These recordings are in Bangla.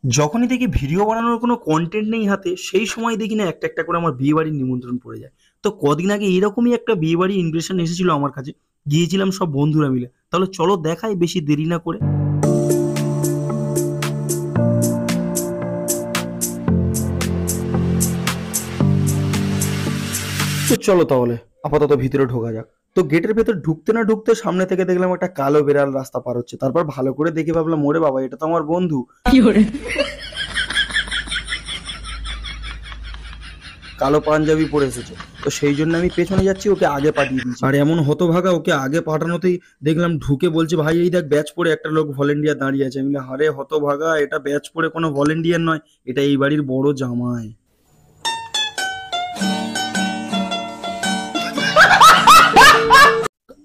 যখনই দেখি ভিডিও বানানোর কোনো কন্টেন্ট নেই হাতে, সেই সময় দেখি না একটা একটা করে আমার বিয়ে বাড়ির নিমন্ত্রণ পড়ে যায়। তো কদিন আগে এরকমই একটা বিয়ে বাড়ির ইনভিটেশন এসেছিল আমার কাছে। গিয়েছিলাম সব বন্ধুরা মিলে। তাহলে চলো দেখাই বেশি দেরি না করে। তো চলো তাহলে আপাতত ভিতরে ঢোকা যাক। তো গেটের ভেতর ঢুকতে না ঢুকতে সামনে থেকে দেখলাম একটা কালো বেড়াল রাস্তা পার হচ্ছে। তারপর ভালো করে দেখে ভাবলাম, ওরে বাবা, এটা তো আমার বন্ধু। কালো পাঞ্জাবি পরে এসেছে। তো সেই জন্য আমি পেছনে যাচ্ছি, ওকে আগে পাঠিয়ে দিয়েছি। আর এমন হতভাগা, ওকে আগে পাঠানোতেই দেখলাম ঢুকে বলছে, ভাই এই দেখ ব্যাচ পরে একটা লোক ভলেন্টিয়ার দাঁড়িয়ে আছে। আমি বলি, আরে হতভাগা, এটা ব্যাচ পরে কোনো ভলেন্টিয়ার নয়, এটা এই বাড়ির বড় জামাই।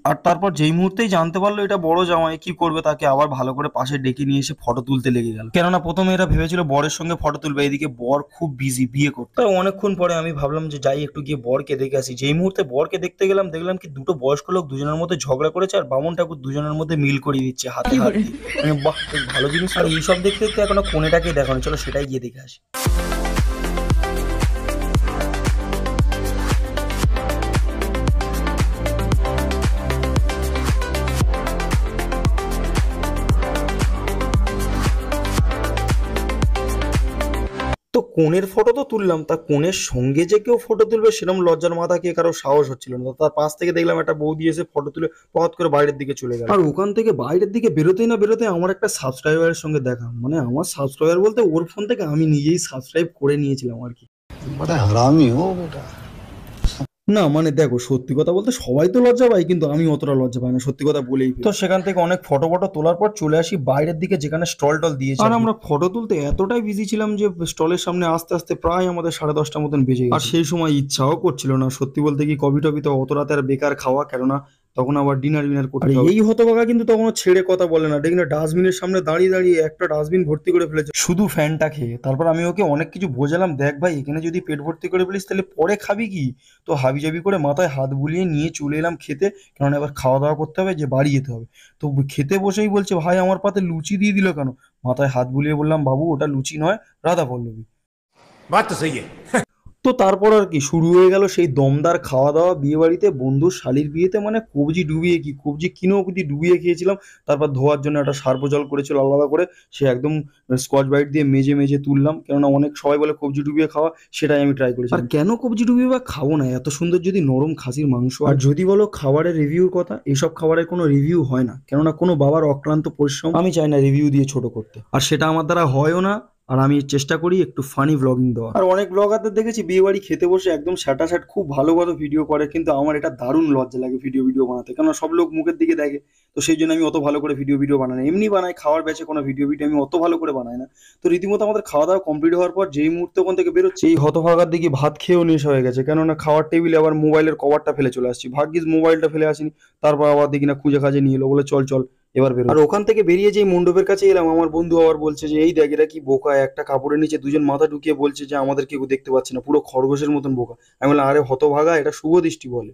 আর তারপর যেই মুহূর্তেই জানতে পারলো এটা বড় জামাই, কি করবে, তাকে আবার ভালো করে পাশে ডেকে নিয়ে এসে ফটো তুলতে লেগে গেল। কেননা প্রথমে এরা ভেবেছিল বরের সঙ্গে ফটো তুলবে, এদিকে বর খুব বিজি বিয়ে করতে। তাই অনেকক্ষণ পরে আমি ভাবলাম যে যাই একটু গিয়ে বরকে দেখে আসি। যেই মুহূর্তে বরকে দেখতে গেলাম, দেখলাম কি দুটো বয়স্ক লোক দুজনের মধ্যে ঝগড়া করেছে, আর বামুন ঠাকুর দুজনের মধ্যে মিল করিয়ে দিচ্ছে হাতে হাত দিয়ে। আমি, বাহ, বেশ ভালো জিনিস। আর এইসব দেখতে দেখতে এখনো কোণেটাকেই দেখানো, চলো সেটাই গিয়ে দেখে আসি। তো কনের ফটো তো তুললাম, তা কনের সঙ্গে যে কেউ ফটো তুলবে সেরকম লজ্জার মাথা কে কারো সাহস হচ্ছিল না। তার পাশ থেকে দেখলাম একটা বৌদি এসে ফটো তুলে পথ করে বাইরের দিকে চলে গেল। আর ওখান থেকে বাইরের দিকে বেরোতেই না বেরোতে আমার একটা সাবস্ক্রাইবারের সঙ্গে দেখা, মানে আমার সাবস্ক্রাইবার বলতে ওর ফোন থেকে আমি নিজেই সাবস্ক্রাইব করে নিয়েছিলাম আর কি। बड़ा हरामी हो बेटा। না মানে দেখো, সত্যি কথা বলতে সবাই তো লজ্জা পায়, কিন্তু আমি অতটা লজ্জা পাই না, সত্যি কথা বলেই ফেলি। তো সেখান থেকে অনেক ফটো ফটো তোলার পর চলে আসি বাইরের দিকে, যেখানে স্টল টল দিয়েছে। আর আমরা ফটো তুলতে এতটাই বিজি ছিলাম যে স্টলের সামনে আস্তে আস্তে প্রায় আমাদের 10:30 মতন বেজে গেছে। আর সেই সময় ইচ্ছাও করছিল না সত্যি বলতে কি, কবি টবি তো অত রাতে আর বেকার খাওয়া, কেননা তখন আবার ডিনার বিনার করতে হবে। এই হতভাগা কিন্তু তখন ছেড়ে কথা বলে না, দেখি না ডাস্টবিনের সামনে দাঁড়িয়ে দাঁড়িয়ে একটা ডাস্টবিন ভর্তি করে ফেলেছে শুধু ফ্যানটা খেয়ে। তারপর আমি ওকে অনেক কিছু বোঝালাম, দেখ ভাই, এখানে যদি পেট ভর্তি করে ফেলিস তাহলে পরে খাবি কি। তো হাবিজাবি করে মাথায় হাত বুলিয়ে নিয়ে চলে এলাম খেতে, কেননা এবার খাওয়া দাওয়া করতে হবে, যে বাড়ি যেতে হবে। তো খেতে বসেই বলছে, ভাই আমার পাতে লুচি দিয়ে দিল কেন। মাথায় হাত বুলিয়ে বললাম, বাবু ওটা লুচি নয়, রাধা পল্লবী। बात तो सही है। তো তারপর আর কি শুরু হয়ে গেল সেই দমদার খাওয়া দাওয়া বিয়ে বাড়িতে, বন্ধুর শালির বিয়েতে। মানে কবজি ডুবিয়ে, কি কবজি কিনো অবধি ডুবিয়ে খেয়েছিলাম। তারপর ধোয়ার জন্য একটা সার্ফ জল করেছিল আলাদা করে, সে একদম স্কচ ব্রাইট দিয়ে মেজে মেজে তুললাম, কেননা অনেক সবাই বলে কবজি ডুবিয়ে খাওয়া, সেটাই আমি ট্রাই করেছি। আর কেন কবজি ডুবিয়ে বা খাবো না, এত সুন্দর যদি নরম খাসির মাংস। আর যদি বলো খাবারের রিভিউর কথা, এইসব খাবারের কোনো রিভিউ হয় না, কেননা কোনো বাবার অক্লান্ত পরিশ্রম আমি চাই না রিভিউ দিয়ে ছোট করতে, আর সেটা আমার দ্বারা হয়ও না। আর আমি চেষ্টা করি একটু ফানি ব্লগিং দেওয়া। আর অনেক ব্লগারদের দেখেছি বিয়ে বাড়ি খেতে বসে একদম স্যাটাস্যাট খুব ভালো ভালো ভিডিও করে, কিন্তু আমার এটা দারুণ লজ্জা লাগে ভিডিও বানাতে, কেননা সব লোক মুখের দিকে দেখে। তো সেই জন্য আমি অত ভালো করে ভিডিও বানাই না, এমনি বানাই খাওয়ার ব্যাচে, কোনো ভিডিও আমি অত ভালো করে বানাই না। তো রীতিমতো আমাদের খাওয়া দাওয়া কমপ্লিট হওয়ার পর যেই মুহূর্তে ওখান থেকে বেরোচ্ছে, এই হতভাগার দিকে ভাত খেয়েও নেশা হয়ে গেছে, কেননা খাওয়ার টেবিলে আবার মোবাইলের কভারটা ফেলে চলে আসছি। ভাগ্যিস মোবাইলটা ফেলে আসিনি। তারপর আবার দেখি না খুঁজে খাজে নিয়ে এলো, বলে চল চল এবার বেরো। আর ওখান থেকে বেরিয়ে যেই মণ্ডপের কাছে এলাম, আমার বন্ধু আবার বলছে যে, এই দেখ এরা কি বোকা, একটা কাপড়ের নিচে দুজন মাথা ঢুকিয়ে বলছে যে আমাদের কেউ দেখতে পাচ্ছে না, পুরো খরগোশের মতন বোকা। আমি বললাম, আরে হতভাগা, এটা শুভ দৃষ্টি বলে।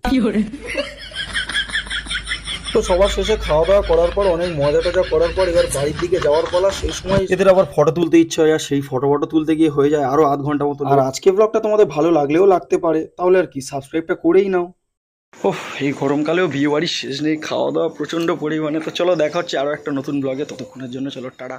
তো সবার শেষে খাওয়া দাওয়া করার পর অনেক মজা টজা করার পর এবার বাড়ির দিকে যাওয়ার পালা। সেই সময় এদের আবার ফটো তুলতে ইচ্ছে হয়, আর সেই ফটো তুলতে গিয়ে হয়ে যায় আরো আধ ঘন্টা মতো। আর আজকে ব্লগটা তোমাদের ভালো লাগলেও লাগতে পারে, তাহলে আর কি সাবস্ক্রাইবটা করেই নাও। ওহ, এই গরমকালেও বিয়ে বাড়ির শেষ নেই, খাওয়া দাওয়া প্রচন্ড পরিমাণে। তো চলো দেখা হচ্ছে আরো একটা নতুন ব্লগে, ততক্ষণের জন্য চলো টাটা।